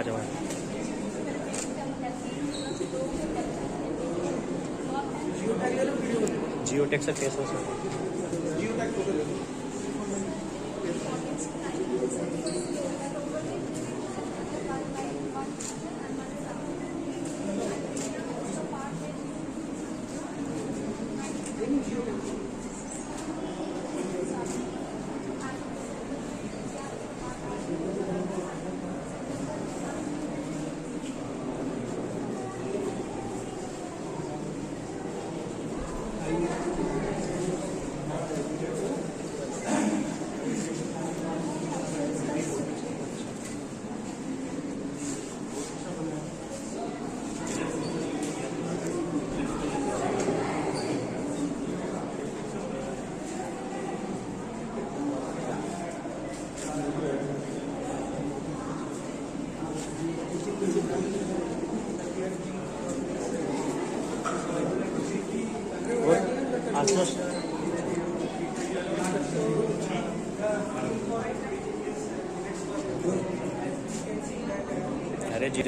जाओ। जियो टेक से कैसे हो सर? अरे जी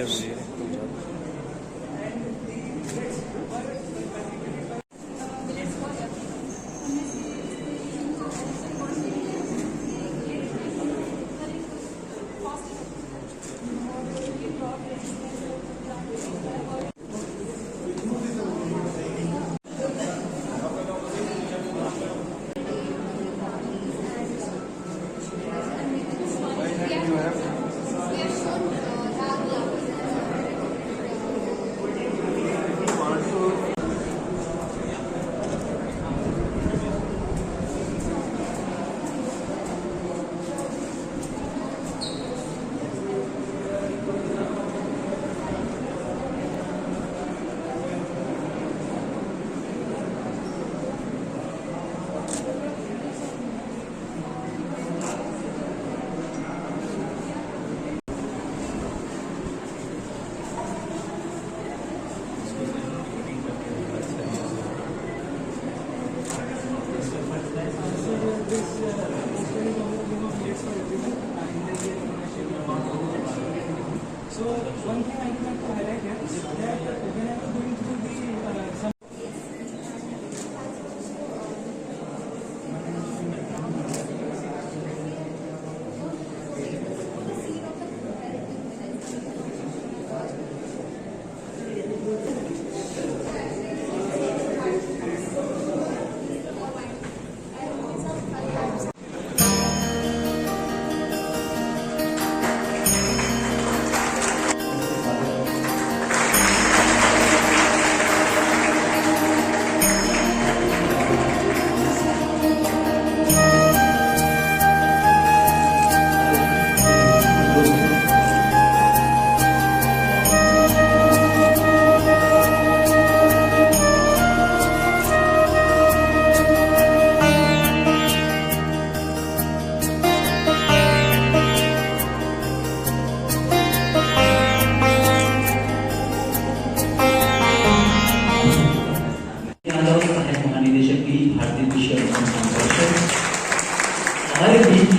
हमारे बीच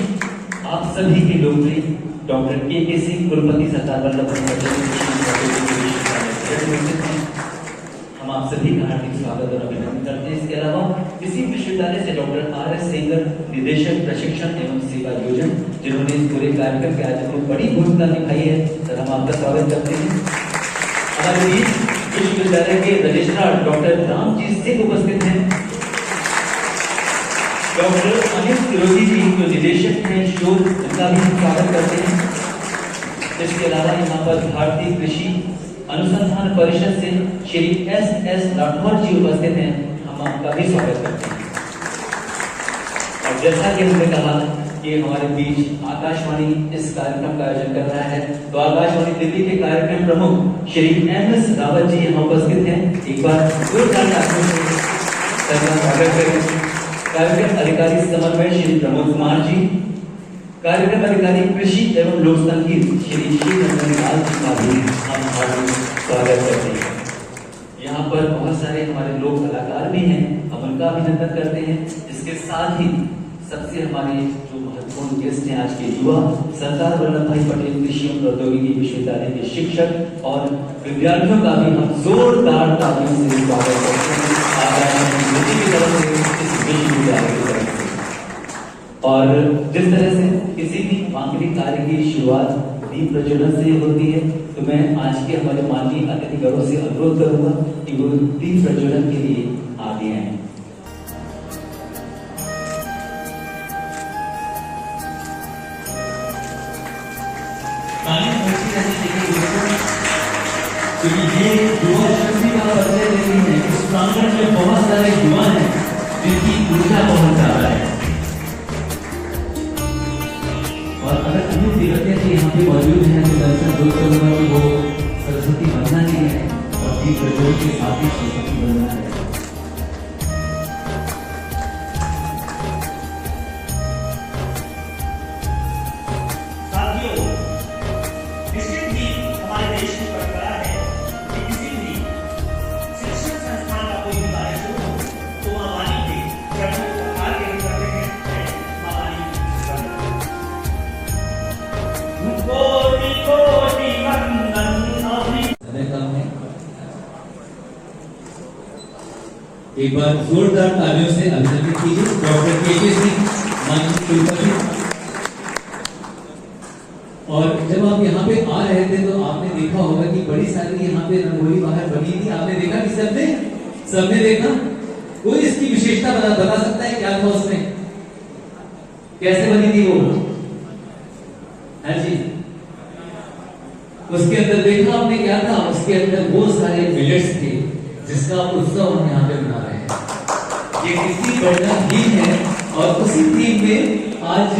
आप सभी के लोकप्रिय डॉक्टर के सिंह कुलपति सरदार वल्लभ भाई पटेल, हम आप सभी का हार्दिक स्वागत और अभिनंदन करते हैं। इसके अलावा इसी विश्वविद्यालय से डॉक्टर RS सेंगर, निदेशक प्रशिक्षण एवं सेवा योजन, जिन्होंने इस पूरे कार्यक्रम के आज में बड़ी भूमिका निभाई है, सर हम आपका स्वागत करते हैं। हमारे बीच विश्वविद्यालय के रजिस्ट्रार डॉक्टर रामजी सिंह उपस्थित हैं, डॉक्टर अनिल त्रिवेदी जी जो निदेशक हैं शोध, उनका भी हम स्वागत करते हैं। इसके अलावा यहाँ पर भारतीय कृषि अनुसंधान परिषद से श्री SS राठौर जी उपस्थित हैं, हम आपका भी स्वागत करते हैं। और जैसा कि हमने कहा कि हमारे बीच आकाशवाणी इस कार्यक्रम का आयोजन कर रहा है, तो आकाशवाणी दिल्ली के कार्यक्रम प्रमुख श्री MS रावत जी यहाँ उपस्थित हैं। एक बार जोरदार तालियों से स्वागत करें। कार्यक्रम अधिकारी समन्वय श्री प्रमोद कुमार जी, कार्यक्रम अधिकारी कृषि एवं लोक संगीत श्री श्रीनंदन लाल जी का भी हम हार्दिक स्वागत करते हैं। यहाँ पर बहुत सारे हमारे लोक कलाकार भी हैं, हम उनका अभिनंदन करते हैं। इसके साथ ही सबसे हमारे जो महत्वपूर्ण गेस्ट हैं आज के युवा, सरदार वल्लभ भाई पटेल कृषि एवं प्रौद्योगिकी विश्वविद्यालय के शिक्षक और विद्यार्थियों का भी हम जोरदार तालियों से स्वागत करते हैं आदरणीय की तरफ से, इस विश्वविद्यालय की तरफ से। और जिस तरह से किसी भी मांगलिक कार्य की शुरुआत दीप प्रज्वलन से होती है, तो मैं आज के हमारे माननीय अतिथिगणों से अनुरोध करूंगा कि वो दीप प्रज्वलन के लिए आगे आए। क्योंकि ये युवा शक्ति का परिचय देती है। इस प्रांगण में बहुत सारे युवा हैं जिनकी ऊर्जा बहुत ज्यादा है। और अगर अनूप दिवटिया जी यहाँ पे मौजूद हैं तो दर्शक दोस्तों कि वो सरस्वती वंदना की है और दीप प्रज्वलन के साथ ही सरस्वती वंदना है। एक बार जोरदार तालियों से अभिनंदन कीजिए डॉक्टर के सिंह माननीय कुलपति। और जब आप यहाँ पे आ रहे थे तो आपने देखा होगा कि बड़ी सारी यहाँ पे रंगोली बाहर बनी थी। आपने देखा कि सबने देखा? कोई इसकी विशेषता बता सकता है क्या था उसमें, कैसे बनी थी वो? हाँ जी, उसके अंदर देखा आपने क्या था? उसके अंदर वो सारे मिलेट्स थे जिसका उत्सव हम यहाँ पे मना रहे हैं। ये कितनी बढ़िया थीम है और उसी थीम में आज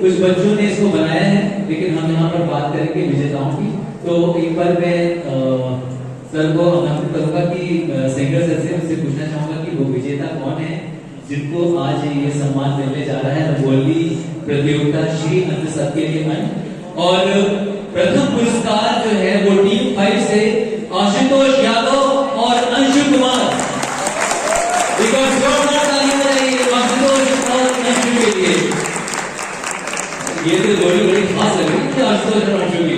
कुछ बच्चों ने इसको बनाया है, लेकिन हम यहाँ पर बात करेंगे विजेताओं की। तो एक बार मैं सर को आमंत्रित करूंगा कि सिंगर सर से उनसे पूछना चाहूंगा कि वो विजेता कौन है जिनको आज ये सम्मान मिलने जा रहा है रंगोली प्रतियोगिता श्री अंत सबके लिए अन्न। और प्रथम पुरस्कार जो है वो टीम 5 से आशुतोष यादव और अंशु कुमार। आशुतोष और अंशु के लिए ये तो जोड़ी बड़ी खास लग रही है, आशुतोष और अंशु की।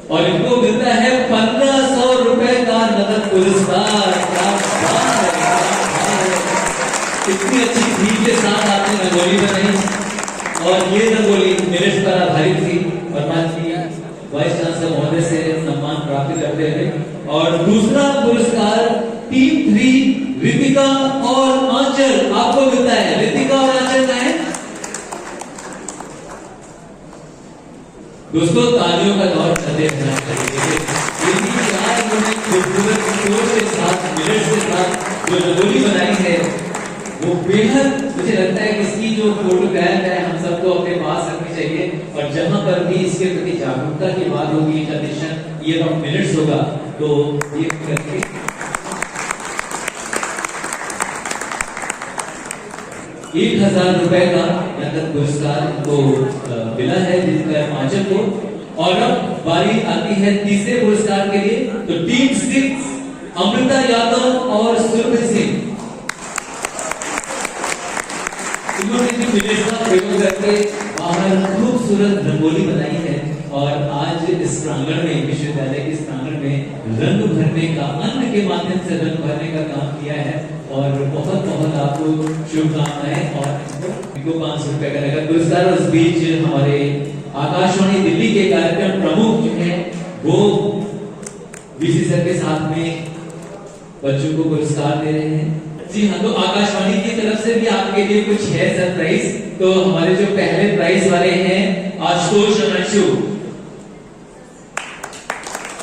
और इनको मिलता है 1500 रुपए का नगद पुरस्कार। इतनी अच्छी थीम के साथ आपने रंगोली बनाई और ये रंगोली मेरिट पर आधारित थी और माननीय वाइस चांसलर महोदय से सम्मान प्राप्त करते हैं। और दूसरा पुरस्कार टीम 3 रितिका और आंचल आपको मिलता है। रितिका और आंचल का है दोस्तों, तालियों का दौर चलते रहना चाहिए। खूबसूरत सोच के साथ मिनट के साथ जो रंगोली बनाई है वो बेहद, मुझे लगता है कि इसकी जो फोटोग्राफ है हम सबको अपने पास रखनी चाहिए। और जहां पर भी इसके प्रति जागरूकता की बात होगी, जनरेशन ये मिनट्स होगा तो ये करके 1000 रुपए का नगद पुरस्कार को मिला है जिसका आंचल को। और अब बारी आती है तीसरे पुरस्कार के लिए। तो टीम 6 अमृता यादव और सुरभि सिंह, इन्होंने जो विलेज का प्रयोग करके बाहर खूबसूरत रंगोली बनाई है और आज इस प्रांगण में, विश्वविद्यालय के इस प्रांगण में रंग भरने का, अन्न के माध्यम से रंग भरने का काम किया है। और बहुत बहुत आपको शुभकामनाएं और इनको 500 रुपए का नगद पुरस्कार। और इस बीच हमारे आकाशवाणी दिल्ली के कार्यक्रम प्रमुख जो है वो वीसी सर के साथ में बच्चों को पुरस्कार दे रहे हैं। जी हाँ, तो आकाशवाणी की तरफ से भी आपके लिए कुछ है सरप्राइज। तो हमारे जो पहले प्राइज वाले हैं आशुतोष और अंशु,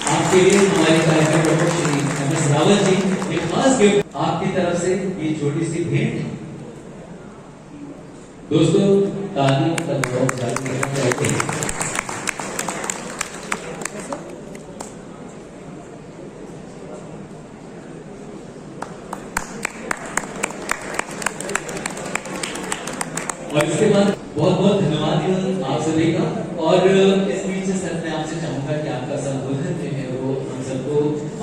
आपके लिए हमारे कार्यक्रम प्रमुख श्री एमएस रावत जी एक खास गिफ्ट आपकी तरफ से, ये छोटी सी भेंट। दोस्तों तालियों का बहुत जारी रहते हैं। और इसके बाद बहुत बहुत धन्यवाद आप सभी का। और इस बीच सर मैं आपसे चाहूंगा कि आपका संबोधन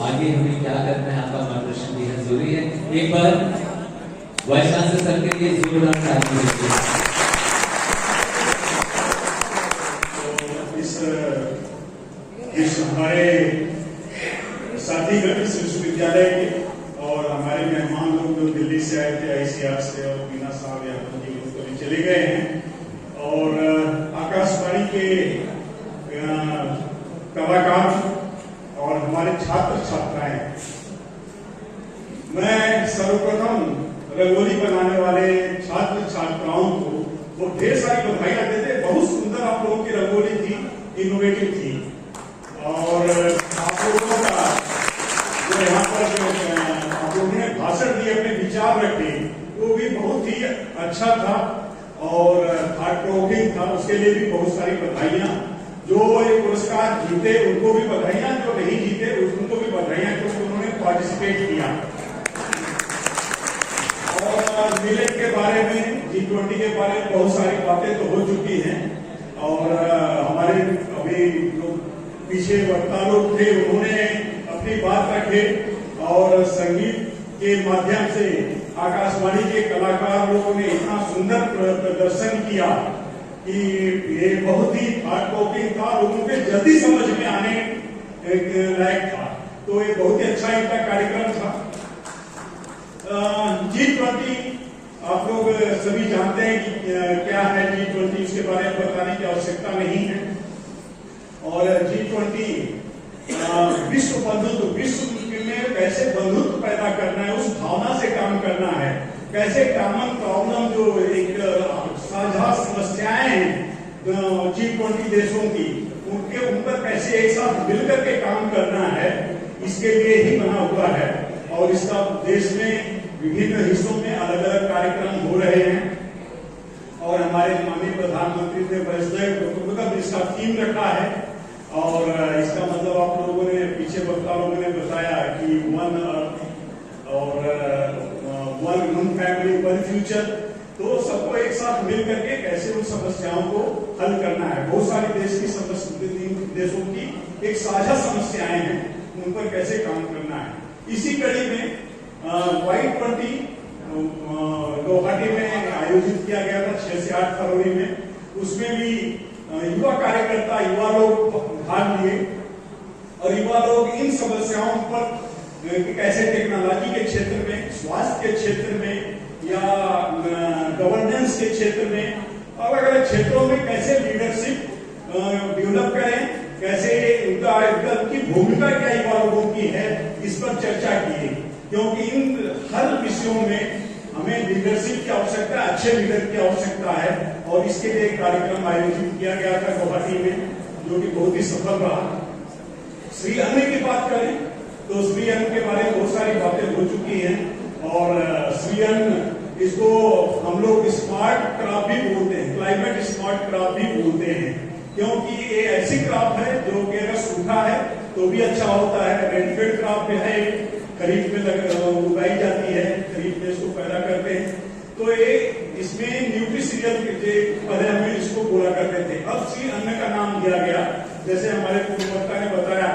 आगे हमें क्या करना है, आपका मार्गदर्शन बेहद जरूरी है। एक बार वाइस चांसलर सर के लिए जोरदार ताली दीजिए। इस हमारे साथीगण इस विश्वविद्यालय के और हमारे मेहमान लोग जो दिल्ली से आए थे ICR से, और मीना साहब यहाँ जी तो चले गए हैं, और आकाशवाणी के कलाकार और हमारे छात्र छात्राएं, मैं सर्वप्रथम रंगोली बनाने वाले छात्र छात्राओं को वो ढेर सारी बधाइयां देते। बहुत सुंदर आप लोगों की रंगोली थी, इनोवेटिव थी, और आप लोगों का जो यहाँ पर आप लोगों ने भाषण दिए, अपने विचार रखे, वो भी बहुत ही अच्छा था और थॉट प्रोवोकिंग था। उसके लिए भी बहुत सारी बधाइयां। जो ये पुरस्कार जीते उनको भी बधाइयां, जो नहीं जीते उनको भी बधाइयां क्योंकि उन्होंने पार्टिसिपेट किया। और मिलेट के बारे में, G20 के बारे में बहुत सारी बातें तो हो चुकी हैं, और हमारे अभी जो पीछे वक्ता लोग थे उन्होंने अपनी बात रखे, और संगीत के माध्यम से आकाशवाणी के कलाकार लोगों ने इतना सुंदर प्रदर्शन किया कि ये बहुत ही थॉट प्रोवोकिंग था, लोगों के जल्दी समझ में आने लायक था। तो ये बहुत ही अच्छा इनका कार्यक्रम था। G20 आप लोग सभी जानते हैं कि क्या है G20, उसके बारे में बताने की आवश्यकता नहीं है। और G20 विश्व बंधुत्व, विश्व में कैसे बंधुत्व पैदा करना है, उस भावना से काम करना है, कैसे कॉमन प्रॉब्लम जो एक साझा समस्याएं हैं G20 देशों की, उन पर कैसे एक साथ मिलकर के काम करना है, इसके लिए ही बना हुआ है। और इसका देश में विभिन्न हिस्सों में अलग अलग कार्यक्रम हो रहे हैं, और हमारे माननीय प्रधानमंत्री ने वैश्विक इसका थीम रखा है। और इसका मतलब आप लोगों ने, पीछे वक्ता लोगों ने बताया कि वन फैमिली वन फ्यूचर, तो सबको एक साथ मिल करके कैसे उन समस्याओं को हल करना है। बहुत सारे देशों की एक साझा समस्याएं हैं, उन पर कैसे काम करना है। इसी कड़ी में Y20 गुवाहाटी में आयोजित किया गया था 6 से 8 फरवरी में। उसमें भी युवा कार्यकर्ता, युवा लोग भाग लिए, और युवा लोग इन समस्याओं पर कैसे टेक्नोलॉजी के क्षेत्र में, स्वास्थ्य के क्षेत्र में, या गवर्नेंस के क्षेत्र में, अलग अलग क्षेत्रों में कैसे लीडरशिप डेवलप करें, कैसे उनकी भूमिका क्या युवा लोगों की है, इस पर चर्चा की। क्योंकि इन हर विषयों में हमें लीडरशिप की आवश्यकता है, अच्छे लीडर की आवश्यकता है, और इसके लिए एक कार्यक्रम आयोजित किया गया था गुवाहाटी में, जो कि बहुत ही सफल रहा। श्री अन्न की बात करें तो श्री अन्न के बारे में बहुत सारी बातें हो चुकी हैं, और श्री अन्न, इसको हम लोग स्मार्ट क्रॉप भी बोलते हैं, क्लाइमेट स्मार्ट क्रॉप भी बोलते हैं, क्योंकि ये ऐसी क्रॉप है जो कि अगर सूखा है तो भी अच्छा होता है। रेडीमेड क्रॉप में है, खरीफ में उगाई जाती है, खरीफ में इसको पैदा करते हैं। तो ये इसमें न्यूट्रिसीरियल पहले हमें इसको बोला करते थे, अब श्री अन्न का नाम दिया गया। जैसे हमारे पूर्ववक्ता ने बताया,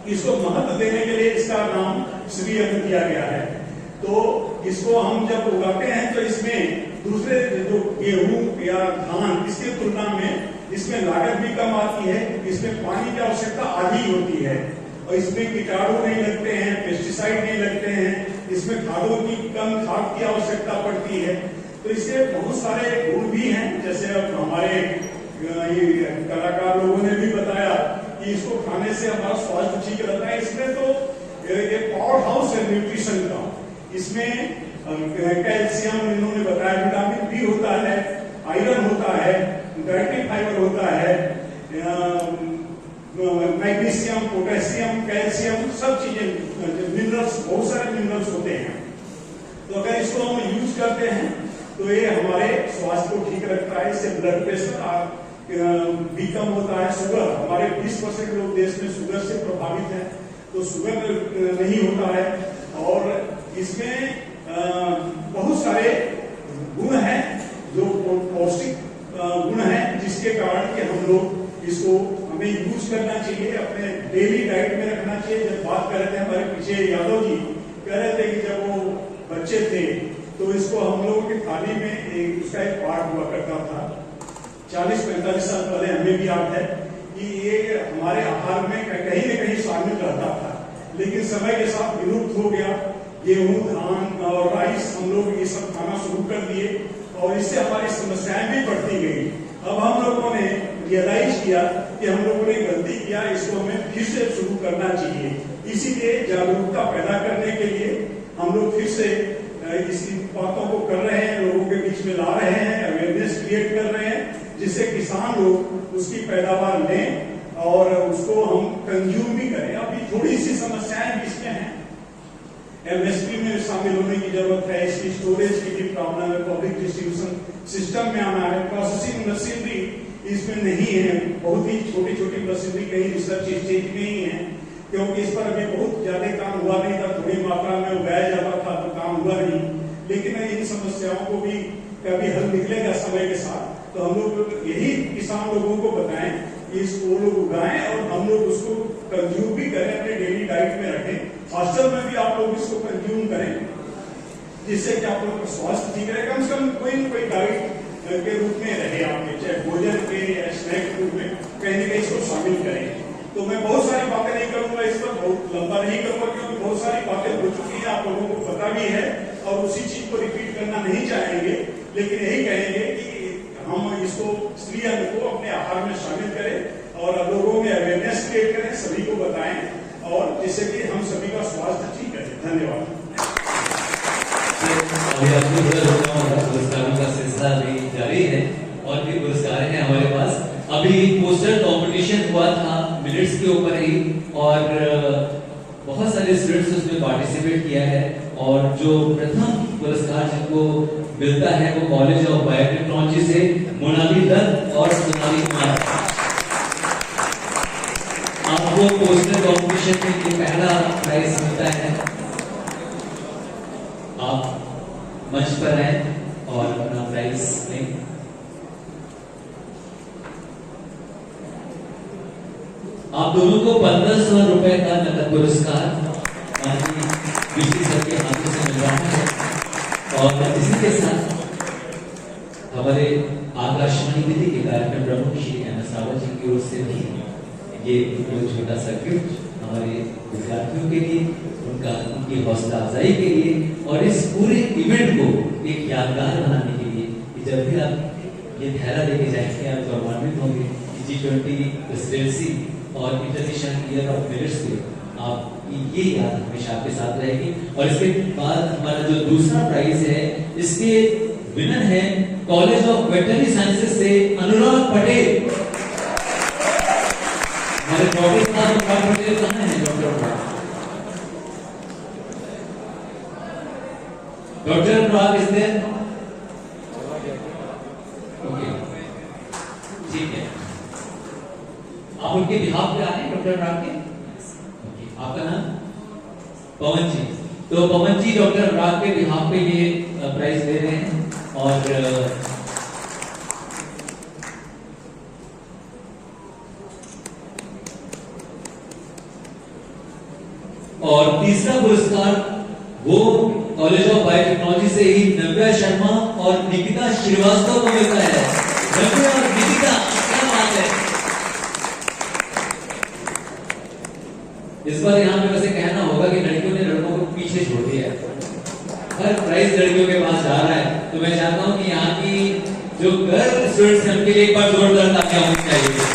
इसको महत्व देने के लिए इसका नाम श्री अन्न दिया गया है। तो इसको हम जब उगाते हैं तो इसमें दूसरे जो गेहूं या धान, इसकी तुलना में इसमें लागत भी कम आती है, इसमें पानी की आवश्यकता आधी होती है, और इसमें कीटाणु नहीं लगते हैं, पेस्टिसाइड नहीं लगते हैं, इसमें खादों की कम खाद की आवश्यकता पड़ती है। तो इसके बहुत सारे गुण भी हैं, जैसे अब हमारे कलाकार लोगों ने भी बताया कि इसको खाने से हमारा स्वास्थ्य ठीक रहता है। इसमें तो ये पावर हाउस है न्यूट्रिशन का, इसमें कैल्शियम इन्होंने बताया, विटामिन बी होता है, आयरन होता है, डाइटरी फाइबर होता है, मैग्नीशियम, पोटेशियम, कैल्शियम, सब चीजें, मिनरल्स, बहुत सारे मिनरल्स होते हैं। तो अगर इसको हम यूज करते हैं तो ये हमारे स्वास्थ्य को ठीक रखता है। इससे ब्लड प्रेशर भी कम होता है। शुगर, हमारे 20% लोग देश में शुगर से प्रभावित है, तो शुगर नहीं होता है। और इसमें बहुत सारे गुण हैं जो पौष्टिक गुण हैं, जिसके कारण कि हम लोग इसको हमें यूज करना चाहिए, अपने डेली डाइट में रखना चाहिए। जब बात कर रहे हैं विजय यादव जी कह रहे थे कि जब वो बच्चे थे तो इसको हम लोगों की थाली में उसका एक पाठ हुआ करता था 40-45 साल पहले, हमें भी याद है कि ये हमारे आहार में कहीं न कहीं शामिल रहता था, लेकिन समय के साथ विलुप्त हो गया। गेहूं, धान और राइस हम लोग ये सब खाना शुरू कर दिए और इससे हमारी समस्याएं भी बढ़ती गई। अब हम लोगों ने रियलाइज किया कि हम लोगों ने गलती किया, इसको हमें फिर से शुरू करना चाहिए। इसीलिए जागरूकता पैदा करने के लिए हम लोग फिर से इसी बातों को कर रहे हैं, लोगों के बीच में ला रहे हैं, अवेयरनेस क्रिएट कर रहे हैं, जिससे किसान लोग उसकी पैदावार लें और उसको हम कंज्यूम भी करें। अभी थोड़ी सी समस्याएं भी इसमें हैं, एमएसपी में शामिल होने की जरूरत है, इसकी स्टोरेज की भी प्रॉब्लम है, पब्लिक डिस्ट्रीब्यूशन सिस्टम में आना है, प्रोसेसिंग मशीनरी इसमें नहीं है, बहुत ही छोटी छोटी मशीनरी कहीं रिसर्च स्टेज में ही है, क्योंकि इस पर अभी बहुत ज्यादा काम हुआ नहीं था, थोड़ी मात्रा में उगाया जाता था तो काम हुआ नहीं। लेकिन इन समस्याओं को भी कभी हल निकलेगा समय के साथ, तो हम लोग यही किसान लोगों को बताएं कि इसको लोग उगाएं और हम लोग उसको कंज्यूम भी करें, अपने डेली डाइट में रखें। हॉस्टल में भी आप लोग इसको कंज्यूम करें, जिससे कि आप लोग का स्वास्थ्य ठीक रहे, कम से कम कोई न कोई डाइट के रूप में रहे आपके, चाहे भोजन के या स्नैक के रूप में कहीं न कहीं इसको शामिल करें। तो मैं बहुत सारी बातें नहीं करूंगा, इस पर बहुत लंबा नहीं करूंगा, क्योंकि बहुत सारी बातें हो चुकी हैं, आप लोगों को पता भी है और उसी चीज को रिपीट करना नहीं चाहेंगे, लेकिन यही कहेंगे कि हम इसको स्त्री अंग को अपने आहार में शामिल करें और लोगों में अवेयरनेस क्रिएट करें, सभी को बताएं और जिससे कि हम सभी का स्वास्थ्य ठीक रहे। धन्यवाद। पुरस्कारों का सिलसिला भी जारी है और भी पुरस्कार हैं हमारे पास। अभी पोस्टर कंपटीशन हुआ था मिनट्स के ऊपर ही और बहुत सारे स्टूडेंट्स उसमें पार्टिसिपेट किया है और जो प्रथम पुरस्कार जिनको मिलता है वो कॉलेज ऑफ बायोटेक्नोलॉजी से मोनाली दत्त और सोनाली कुमार। आपको पोस्टर कंपटीशन में ये पहला प्राइज मिलता है। आप मंच पर आए और अपना प्राइज लें। आप दोनों को 1500 रुपए का नकद पुरस्कार सर के हाथों से मिल रहा है और इसी के साथ हमारे आकाशवाणी दिल्ली के कार्यक्रम प्रमुख श्री एम.एस. रावत जी की ओर से भी ये छोटा सा गिफ्ट हमारे विद्यार्थियों के लिए, उनकी हौसला अफजाई के लिए और इस पूरे इवेंट को एक यादगार बनाने के लिए कि जब भी आप ये थैला लेके जाएंगे आप गौरवान्वित होंगे कि G20 प्रेसिडेंसी और इंटरनेशनल ईयर ऑफ मिलेट्स पे आपकी ये याद हमेशा आपके साथ रहेगी। और इसके बाद हमारा जो दूसरा प्राइज है, इसके विनर है कॉलेज ऑफ वेटरनरी साइंसेज से अनुराग पटेल। हमारे डॉक्टर साहब अनुराग पटेल कहाँ हैं? डॉक्टर अनुराग इस दिन ओके ठीक है, आप उनके बिहाफ पे आ रहे हैं डॉक्टर अनुराग के। आपका नाम पवन जी, तो पवन जी डॉक्टर अनुराग के बिहाफ पे ये प्राइज दे रहे हैं और तीसरा पुरस्कार वो कॉलेज ऑफ बायोटेक्नोलॉजी से ही नव्या शर्मा और निकिता श्रीवास्तव को मिलता है। नव्या और निकिता, क्या बात है। इस बार यहाँ पे वैसे कहना होगा कि लड़कियों ने लड़कों को पीछे छोड़ दिया है, हर प्राइज लड़कियों के पास जा रहा है। तो मैं चाहता हूँ कि यहाँ की जो गर्ल स्टूडेंट्स हैं उनके लिए एक बार जोरदार तालियां होनी चाहिए।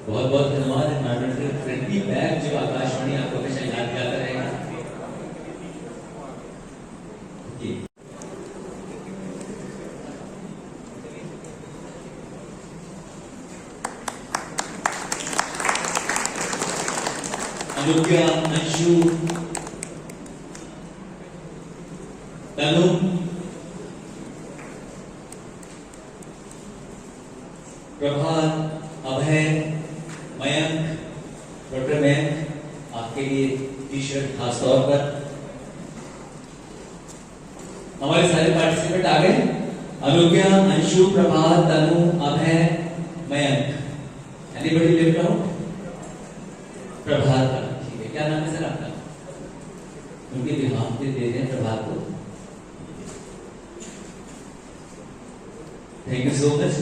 बहुत बहुत धन्यवाद। एनवायरमेंटल फ्रेंडली बैग जो आकाशवाणी आपको हमेशा याद दिलाता रहेगा। अनुज्ञा, अंशु, तनु, प्रभात, अभय, मयंक, डॉक्टर मयंक, आपके लिए टी शर्ट खास तौर पर। हमारे सारे पार्टिसिपेंट आ गए। अनुज्ञा, अंशु, प्रभात, तनु, अभय, मयंक, एनीबॉडी लिफ्ट आउट? प्रभात का, ठीक है, क्या नाम है सर आपका? उनके दिमाग पे दे रहे हैं प्रभात को। Thank you so much.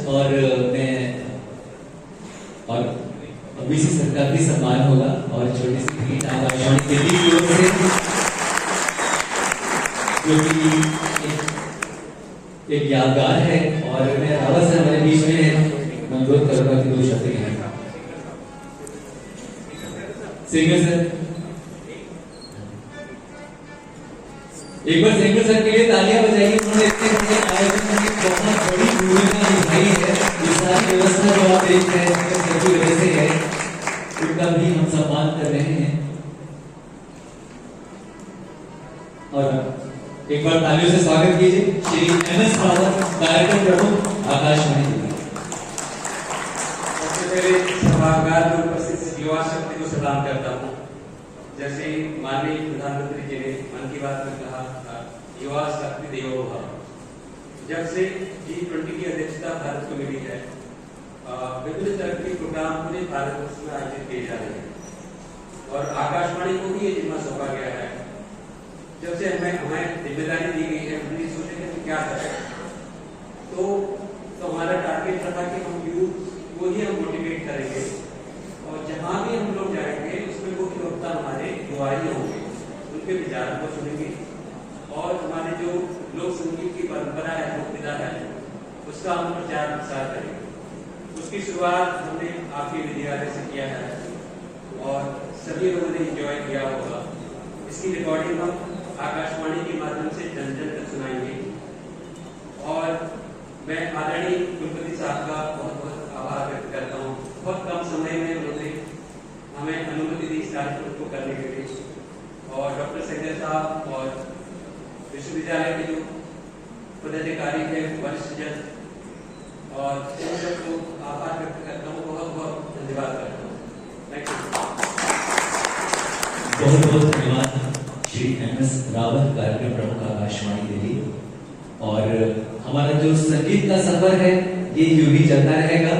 और बीसी सर का भी सम्मान होगा और छोटी सी भेंट आकाशवाणी दिल्ली की ओर से, जो कि एक यादगार है। और मैं रावत सर हमारे बीच में है, मैं अनुरोध करूंगा कि 2 शब्द कहें। सिंगर सर, एक बार सिंगर सर के लिए तालियां बजाइए। उन्होंने इतने बड़े आयोजन में बहुत बड़ी भूमिका निभाई है। ये सारी व्यवस्था जो आप देख रहे हैं सर की वजह से है, उनका भी हम सम्मान कर रहे हैं। और एक बार तालियों से स्वागत कीजिए श्री MS रावत, कार्यक्रम प्रमुख आकाशवाणी दिल्ली। सबसे पहले सभागार में उपस्थित युवा शक्ति को सलाम करता हूँ। जैसे माननीय प्रधानमंत्री जी ने मन की बात में कहा था, युवा शक्ति देवो भव। जब से G20 की अध्यक्षता भारत को मिली है, विभिन्न तरह के प्रोग्राम पूरे भारतवर्ष में आयोजित किए जा रहे हैं और आकाशवाणी को भी ये जिम्मा सौंपा गया है। जब से हमें जिम्मेदारी दी गई है, हमने सोचे कि क्या करें, तो हमारा टारगेट रहा कि हम यूथ को ही हम मोटिवेट करेंगे और जहाँ भी हम लोग जाएंगे उसमें मुख्य वक्ता हमारे युवा ही होंगे, उनके विचारों को सुनेंगे और हमारे जो लोक संगीत की परंपरा है, लोकविधा है, उसका हम प्रचार प्रसार करेंगे। उसकी शुरुआत हमने आपके विद्यालय से किया है और सभी लोगों ने एंजॉय किया होगा। इसकी रिकॉर्डिंग हम आकाशवाणी के माध्यम से जन जन तक सुनाएंगे और मैं आदरणीय कुलपति साहब का बहुत बहुत आभार व्यक्त करता हूँ। बहुत कम समय में उन्होंने हमें अनुमति दी इस कार्यक्रम को करने के लिए और डॉक्टर सेंगर साहब और विश्वविद्यालय के जो पदाधिकारी थे, वरिष्ठ जन और इन सबको आभार व्यक्त करता हूँ, बहुत बहुत धन्यवाद करता हूँ। Thank you. बहुत बहुत धन्यवाद श्री MS रावत, कार्यक्रम प्रमुख आकाशवाणी दिल्ली। और हमारा जो संगीत का सफर है ये यूं ही चलता रहेगा।